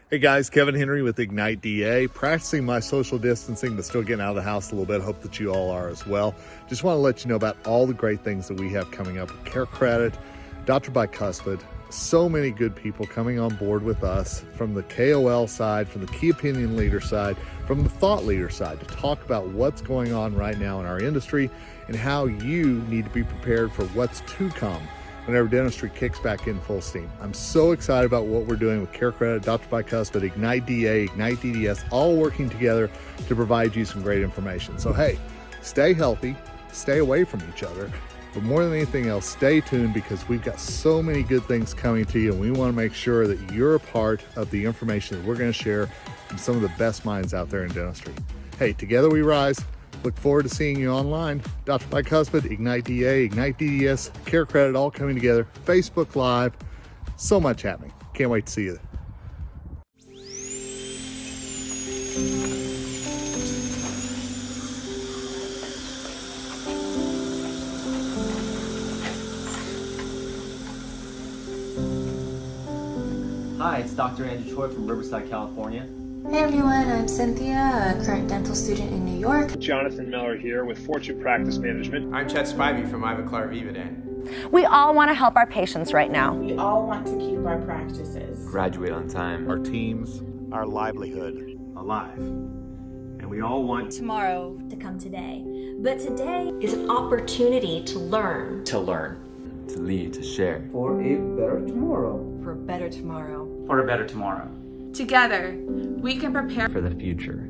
Hey guys, Kevin Henry with Ignite DA, practicing my social distancing but still getting out of the house a little bit. Hope that you all are as well. Just want to let you know about all the great things that we have coming up with Care Credit, Dr. Bicuspid, so many good people coming on board with us from the KOL side, from the key opinion leader side, from the thought leader side to talk about what's going on right now in our industry and how you need to be prepared for what's to come whenever dentistry kicks back in full steam. I'm so excited about what we're doing with Care Credit, Dr. Bicuspid, Ignite DA, Ignite DDS, all working together to provide you some great information. So hey, stay healthy, stay away from each other, but more than anything else, stay tuned because we've got so many good things coming to you and we want to make sure that you're a part of the information that we're going to share from some of the best minds out there in dentistry. Hey, together we rise. Look forward to seeing you online. Dr. Bicuspid, Ignite DA, Ignite DDS, Care Credit, all coming together. Facebook Live, so much happening. Can't wait to see you. Hi, it's Dr. Andrew Choi from Riverside, California. Hey everyone, I'm Cynthia, a current dental student in New York. Jonathan Miller here with Fortune Practice Management. I'm Chet Spivey from Ivy Clark Vivadan. We all want to help our patients right now. We all want to keep our practices, Graduate on time. Our teams, our livelihood Alive. And we all want tomorrow to come today. But today is an opportunity to learn. To learn. To lead. To share. For a better tomorrow. for a better tomorrow. For a better tomorrow. Together, we can prepare For the future.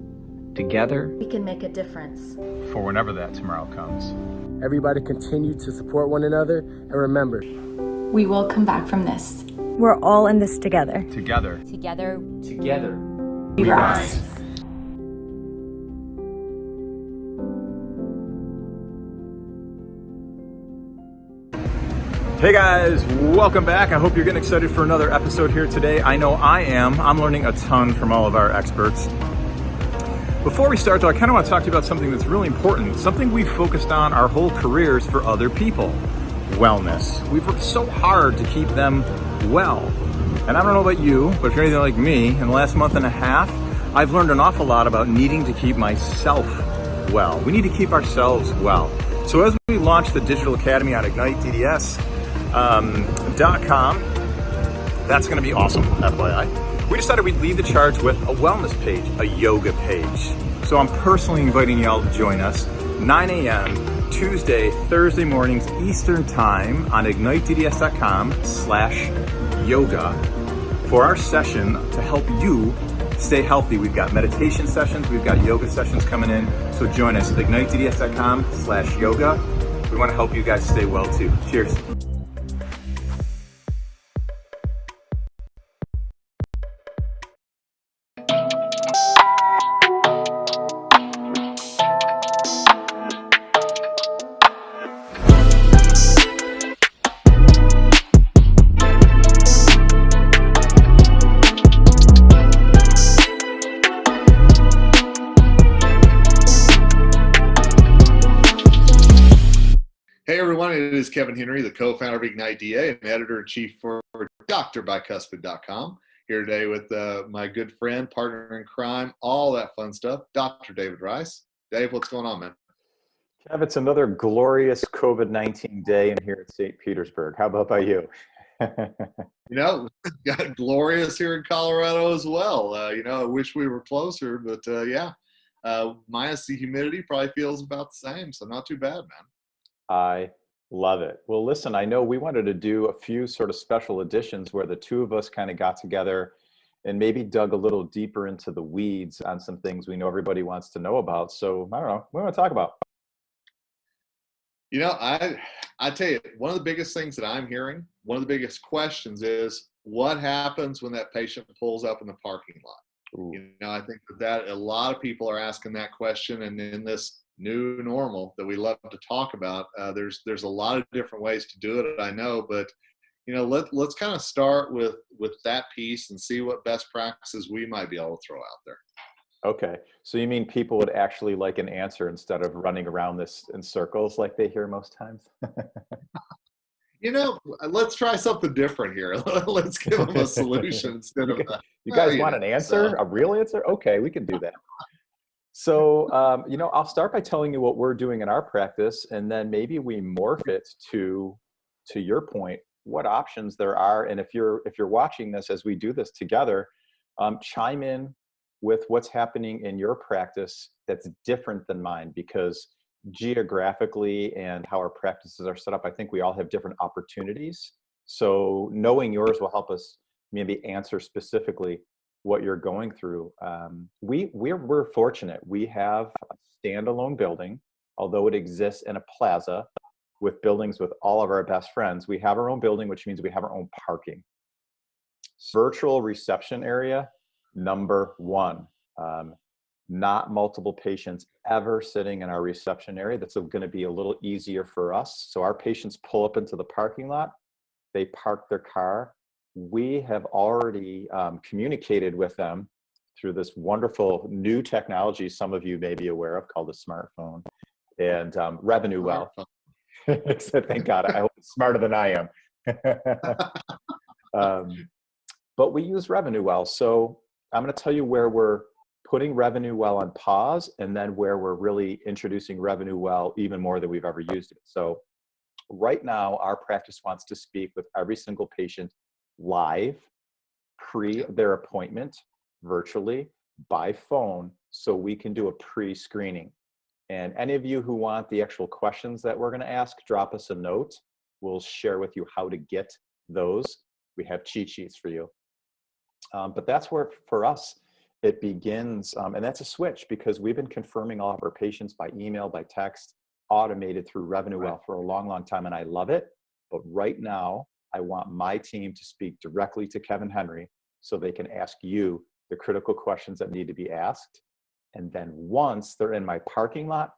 Together, We can make a difference. for whenever that tomorrow comes. Everybody continue to support one another, and remember, We will come back from this. We're all in this together. Together. together. Together. We rise. Hey guys, welcome back. I hope you're getting excited for another episode here today. I know I am. I'm learning a ton from all of our experts. Before we start though, I kind of want to talk to you about something that's really important, something we've focused on our whole careers for other people, wellness. We've worked so hard to keep them well. And I don't know about you, but if you're anything like me, in the last month and a half, I've learned an awful lot about needing to keep myself well. We need to keep ourselves well. So as we launch the Digital Academy on IgniteDDS.com, that's going to be awesome, FYI. We decided we'd lead the charge with a wellness page, a yoga page. So I'm personally inviting y'all to join us 9 a.m. Tuesday, Thursday mornings Eastern Time on IgniteDDS.com/yoga for our session to help you stay healthy. We've got meditation sessions, we've got yoga sessions coming in. So join us at IgniteDDS.com/yoga. We want to help you guys stay well too. Cheers. Hey everyone, it is Kevin Henry, the co-founder of Ignite DA and editor-in-chief for drbicuspid.com. Here today with my good friend, partner in crime, all that fun stuff, Dr. David Rice. Dave, what's going on, man? Kev, it's another glorious COVID-19 day in here at St. Petersburg. How about by you? Got glorious here in Colorado as well. I wish we were closer, but minus the humidity, probably feels about the same, so not too bad, man. I love it. Well, listen, I know we wanted to do a few sort of special editions where the two of us kind of got together and maybe dug a little deeper into the weeds on some things we know everybody wants to know about. So I don't know, what do you want to talk about? I tell you, one of the biggest things that I'm hearing, one of the biggest questions is what happens when that patient pulls up in the parking lot? Ooh. I think that a lot of people are asking that question, and in this new normal that we love to talk about, there's a lot of different ways to do it, I know, but let's kind of start with that piece and see what best practices we might be able to throw out there. Okay, so you mean people would actually like an answer instead of running around this in circles like they hear most times? Let's try something different here. Let's give them a solution instead of you guys want an answer, a real answer? Okay, we can do that. So, I'll start by telling you what we're doing in our practice, and then maybe we morph it to your point, what options there are. And if you're watching this as we do this together, chime in with what's happening in your practice that's different than mine, because geographically and how our practices are set up, I think we all have different opportunities. So knowing yours will help us maybe answer specifically what you're going through. We're fortunate. We have a standalone building, although it exists in a plaza with buildings with all of our best friends. We have our own building, which means we have our own parking. Virtual reception area, number one. Not multiple patients ever sitting in our reception area. That's going to be a little easier for us. So our patients pull up into the parking lot, they park their car. We have already communicated with them through this wonderful new technology some of you may be aware of called the smartphone and Revenue Well. Thank God. I hope it's smarter than I am. But we use Revenue Well. So I'm going to tell you where we're putting Revenue Well on pause, and then where we're really introducing Revenue Well even more than we've ever used it. So right now, our practice wants to speak with every single patient live, pre their appointment, virtually, by phone, so we can do a pre-screening. And any of you who want the actual questions that we're going to ask, drop us a note. We'll share with you how to get those. We have cheat sheets for you. But that's where, for us, it begins, and that's a switch, because we've been confirming all of our patients by email, by text, automated through Revenue Well for a long, long time, and I love it. But right now, I want my team to speak directly to Kevin Henry so they can ask you the critical questions that need to be asked. And then once they're in my parking lot,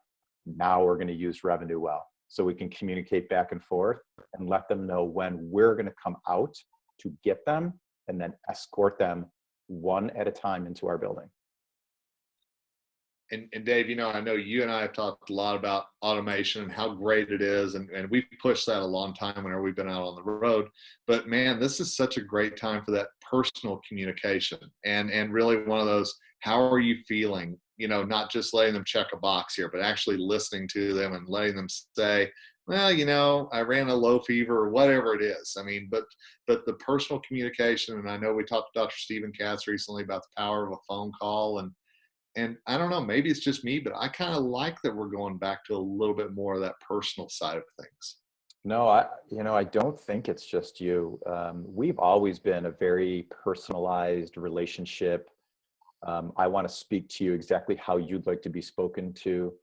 now we're going to use Revenue Well so we can communicate back and forth and let them know when we're going to come out to get them and then escort them one at a time into our building. And Dave, I know you and I have talked a lot about automation and how great it is. And we've pushed that a long time whenever we've been out on the road. But man, this is such a great time for that personal communication. And really one of those, how are you feeling? Not just letting them check a box here, but actually listening to them and letting them say, well, I ran a low fever or whatever it is. I mean, but the personal communication, and I know we talked to Dr. Stephen Katz recently about the power of a phone call, and I don't know, maybe it's just me, but I kind of like that we're going back to a little bit more of that personal side of things. No, I don't think it's just you. We've always been a very personalized relationship. I want to speak to you exactly how you'd like to be spoken to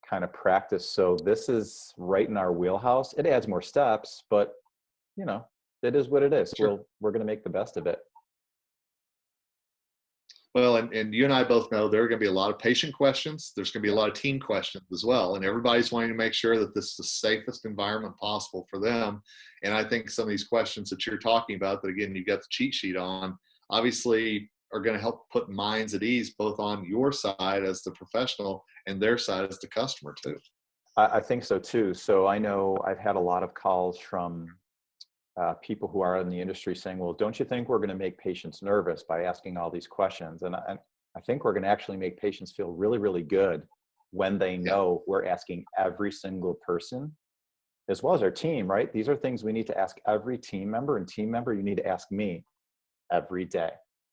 kind of practice. So this is right in our wheelhouse. It adds more steps, but it is what it is. Sure. We're going to make the best of it. Well, and you and I both know there are going to be a lot of patient questions. There's going to be a lot of team questions as well. And everybody's wanting to make sure that this is the safest environment possible for them. And I think some of these questions that you're talking about, that again, you've got the cheat sheet on, obviously are going to help put minds at ease, both on your side as the professional and their side as the customer too. I think so too. So I know I've had a lot of calls from people who are in the industry saying, well, don't you think we're going to make patients nervous by asking all these questions? And I think we're going to actually make patients feel really, really good when they know we're asking every single person, as well as our team, right? These are things we need to ask every team member, and team member, you need to ask me every day.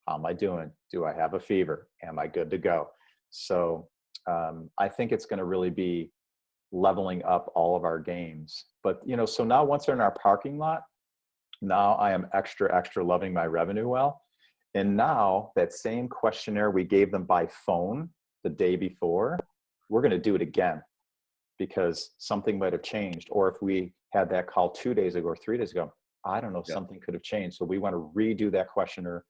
How am I doing? Do I have a fever? Am I good to go? So I think it's going to really be leveling up all of our games. But, so now once they're in our parking lot, now I am extra, extra loving my Revenue Well. And now that same questionnaire we gave them by phone the day before, we're going to do it again because something might have changed. Or if we had that call 2 days ago or 3 days ago, I don't know, something could have changed. So we want to redo that questionnaire.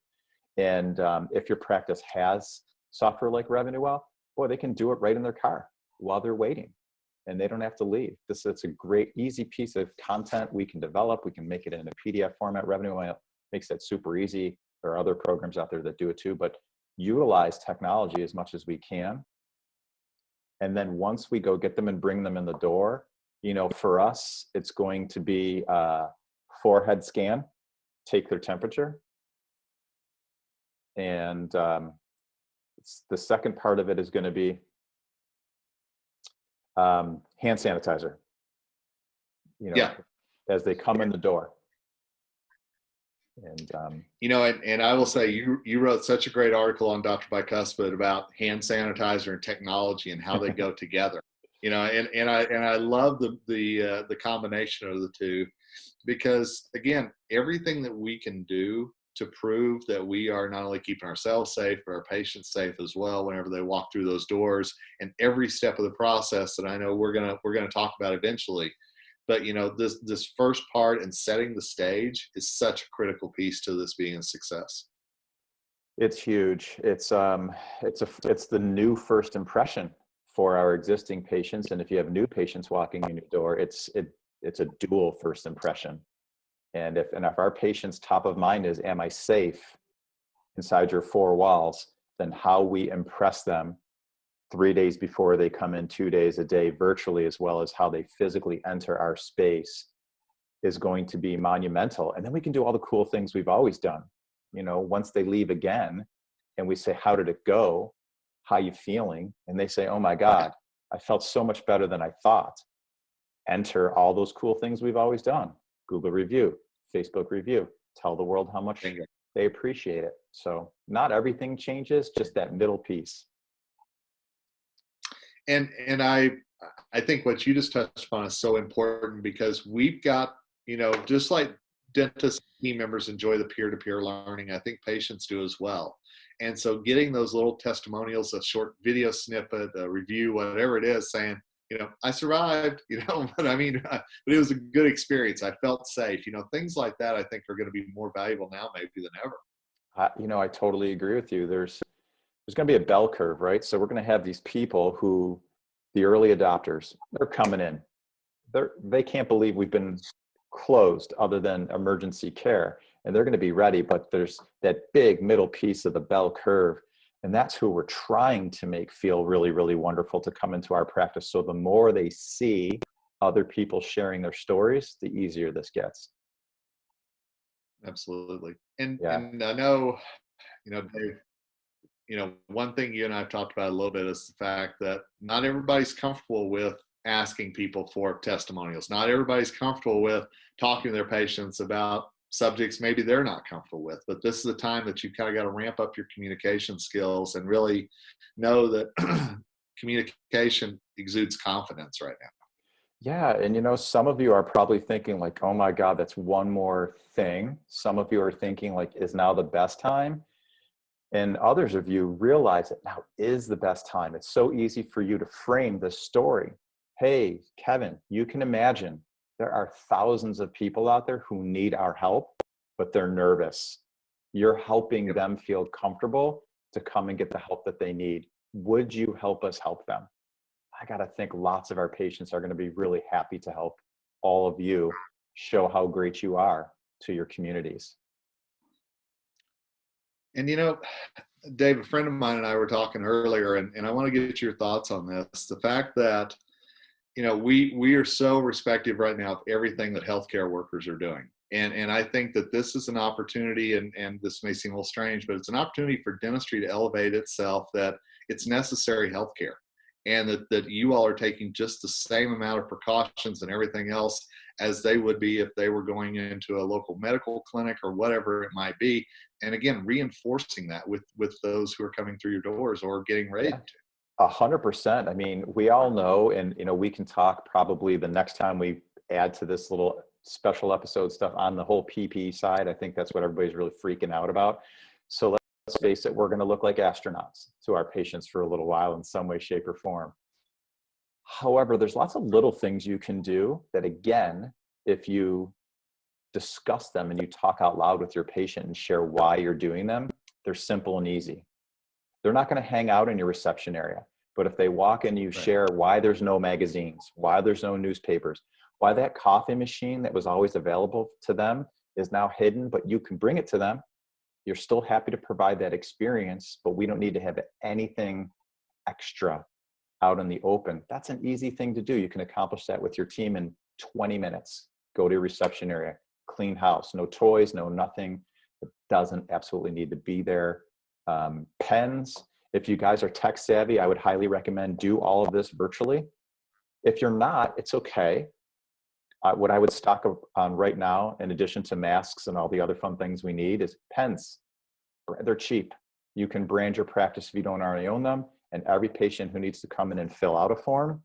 And if your practice has software like Revenue Well, boy, they can do it right in their car while they're waiting. And they don't have to leave. It's a great, easy piece of content we can develop. We can make it in a PDF format. Revenue Well makes that super easy. There are other programs out there that do it too, but utilize technology as much as we can. And then once we go get them and bring them in the door, For us, it's going to be a forehead scan, take their temperature. And the second part of it is going to be hand sanitizer, as they come in the door. And and I will say you wrote such a great article on Dr. Bicuspid about hand sanitizer and technology and how they go together. And I love the combination of the two, because again, everything that we can do to prove that we are not only keeping ourselves safe, but our patients safe as well whenever they walk through those doors, and every step of the process that I know we're gonna talk about eventually. But this first part and setting the stage is such a critical piece to this being a success. It's huge. It's the new first impression for our existing patients, and if you have new patients walking in your door, it's a dual first impression. And if our patients' top of mind is, am I safe inside your four walls, then how we impress them 3 days before they come in, 2 days a day virtually, as well as how they physically enter our space, is going to be monumental. And then we can do all the cool things we've always done. Once they leave again and we say, how did it go? How you feeling? And they say, oh my God, I felt so much better than I thought. Enter all those cool things we've always done. Google review, Facebook review, tell the world how much they appreciate it. So not everything changes, just that middle piece. And I think what you just touched upon is so important, because we've got, just like dentist team members enjoy the peer-to-peer learning, I think patients do as well. And so getting those little testimonials, a short video snippet, a review, whatever it is, saying, I survived, but but it was a good experience. I felt safe, things like that, I think are going to be more valuable now maybe than ever. I totally agree with you. There's going to be a bell curve, right? So we're going to have these people who, the early adopters, they're coming in. They can't believe we've been closed other than emergency care, and they're going to be ready. But there's that big middle piece of the bell curve, and that's who we're trying to make feel really, really wonderful to come into our practice. So the more they see other people sharing their stories, the easier this gets. Absolutely. And I know, Dave, one thing you and I have talked about a little bit is the fact that not everybody's comfortable with asking people for testimonials. Not everybody's comfortable with talking to their patients about subjects maybe they're not comfortable with. But this is a time that you've kind of got to ramp up your communication skills and really know that communication exudes confidence right now. Yeah, and some of you are probably thinking like, oh my God, that's one more thing. Some of you are thinking like, is now the best time? And others of you realize that now is the best time. It's so easy for you to frame this story. Hey, Kevin, you can imagine there are thousands of people out there who need our help, but they're nervous. You're helping them feel comfortable to come and get the help that they need. Would you help us help them? I got to think lots of our patients are going to be really happy to help all of you show how great you are to your communities. And Dave, a friend of mine and I were talking earlier, and I want to get your thoughts on this. The fact that, we are so respective right now of everything that healthcare workers are doing. And I think that this is an opportunity, and this may seem a little strange, but it's an opportunity for dentistry to elevate itself, that it's necessary healthcare, and that you all are taking just the same amount of precautions and everything else as they would be if they were going into a local medical clinic or whatever it might be. And again, reinforcing that with those who are coming through your doors or getting ready to. 100%. I mean, we all know, and we can talk probably the next time we add to this little special episode stuff on the whole PPE side. I think that's what everybody's really freaking out about. So let's face it, we're going to look like astronauts to our patients for a little while in some way, shape, or form. However, there's lots of little things you can do that, again, if you discuss them and you talk out loud with your patient and share why you're doing them, they're simple and easy. They're not going to hang out in your reception area, but if they walk in, you share why there's no magazines, why there's no newspapers, why that coffee machine that was always available to them is now hidden, but you can bring it to them. You're still happy to provide that experience, but we don't need to have anything extra out in the open. That's an easy thing to do. You can accomplish that with your team in 20 minutes. Go to your reception area, clean house, no toys, no nothing. It doesn't absolutely need to be there. Pens, if you guys are tech savvy, I would highly recommend do all of this virtually. If you're not, it's okay. What I would stock on right now, in addition to masks and all the other fun things we need, is pens. They're cheap. You can brand your practice if you don't already own them. And every patient who needs to come in and fill out a form,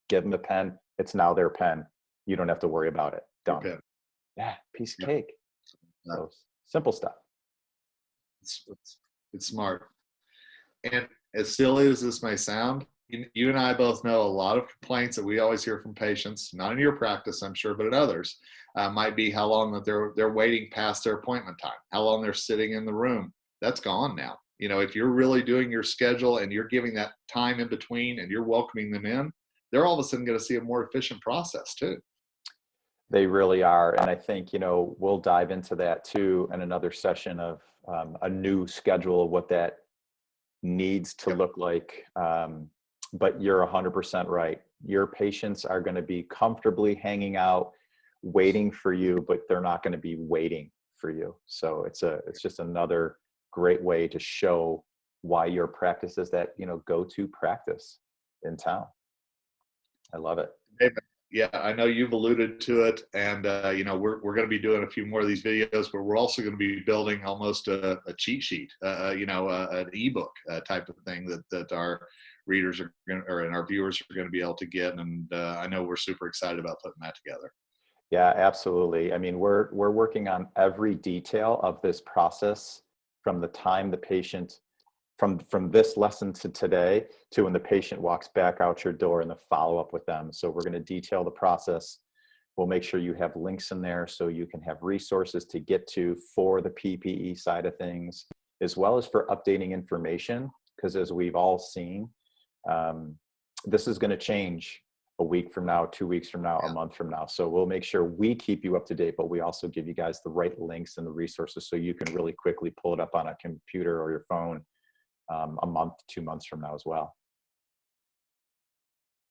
give them a pen. It's now their pen. You don't have to worry about it. Done. Okay. Yeah, piece of cake. So, simple stuff. It's smart. And as silly as this may sound, you and I both know a lot of complaints that we always hear from patients, not in your practice, I'm sure, but at others, might be how long that they're waiting past their appointment time, how long they're sitting in the room. That's gone now. You know, if you're really doing your schedule and you're giving that time in between and you're welcoming them in, they're all of a sudden going to see a more efficient process too. They really are. And I think, you know, we'll dive into that too in another session of a new schedule of what that needs to look like. But you're 100% right. Your patients are going to be comfortably hanging out, waiting for you, but they're not going to be waiting for you. So it's just another great way to show why your practice is that, you know, go-to practice in town. I love it. Yeah, I know you've alluded to it, and you know, we're going to be doing a few more of these videos, but we're also going to be building almost a cheat sheet, you know, an ebook type of thing that our readers are going to, and our viewers are going to be able to get. And I know we're super excited about putting that together. Yeah, absolutely. I mean, we're working on every detail of this process, from the time the patient, from this lesson to today, to when the patient walks back out your door and the follow-up with them. So we're going to detail the process. We'll make sure you have links in there so you can have resources to get to for the PPE side of things, as well as for updating information. Because as we've all seen, this is going to change a week from now, 2 weeks from now, a month from now. So we'll make sure we keep you up to date, but we also give you guys the right links and the resources so you can really quickly pull it up on a computer or your phone a month, 2 months from now as well.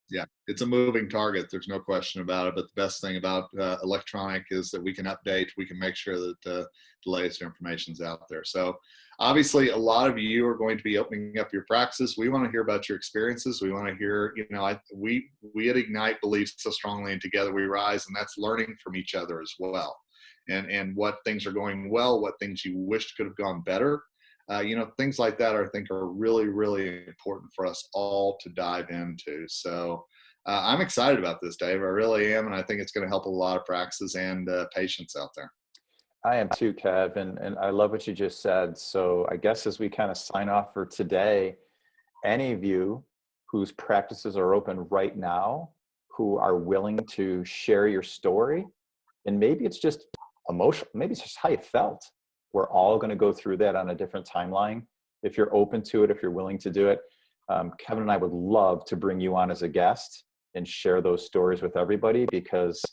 Yeah, it's a moving target. There's no question about it. But the best thing about electronic is that we can update. We can make sure that the latest information is out there. So obviously, a lot of you are going to be opening up your practices. We want to hear about your experiences. We want to hear, you know, we at Ignite believe so strongly in Together We Rise, and that's learning from each other as well. And what things are going well, what things you wished could have gone better. You know, things like that I think are really, really important for us all to dive into. So I'm excited about this, Dave. I really am. And I think it's going to help a lot of practices and patients out there. I am too, Kev. And I love what you just said. So I guess as we kind of sign off for today, any of you whose practices are open right now, who are willing to share your story, and maybe it's just emotional, maybe it's just how you felt. We're all going to go through that on a different timeline. If you're open to it, if you're willing to do it, Kevin and I would love to bring you on as a guest and share those stories with everybody, because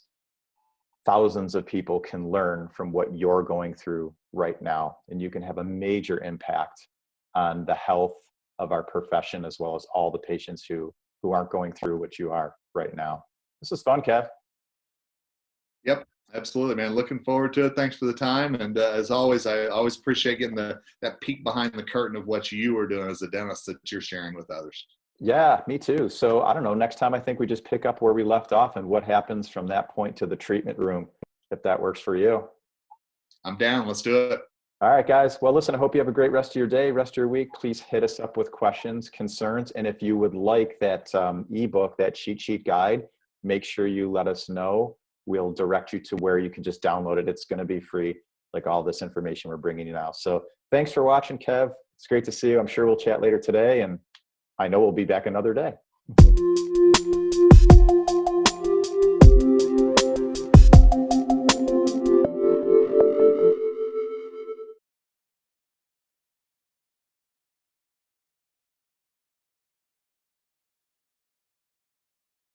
thousands of people can learn from what you're going through right now, and you can have a major impact on the health of our profession, as well as all the patients who aren't going through what you are right now. This is fun, Kev. Yep. Absolutely, man. Looking forward to it. Thanks for the time. And as always, I always appreciate getting that peek behind the curtain of what you are doing as a dentist that you're sharing with others. Yeah, me too. So I don't know, next time I think we just pick up where we left off and what happens from that point to the treatment room, if that works for you. I'm down. Let's do it. All right, guys. Well, listen, I hope you have a great rest of your day, rest of your week. Please hit us up with questions, concerns. And if you would like that ebook, that cheat sheet guide, make sure you let us know. We'll direct you to where you can just download it. It's going to be free, like all this information we're bringing you now. So thanks for watching, Kev. It's great to see you. I'm sure we'll chat later today, and I know we'll be back another day.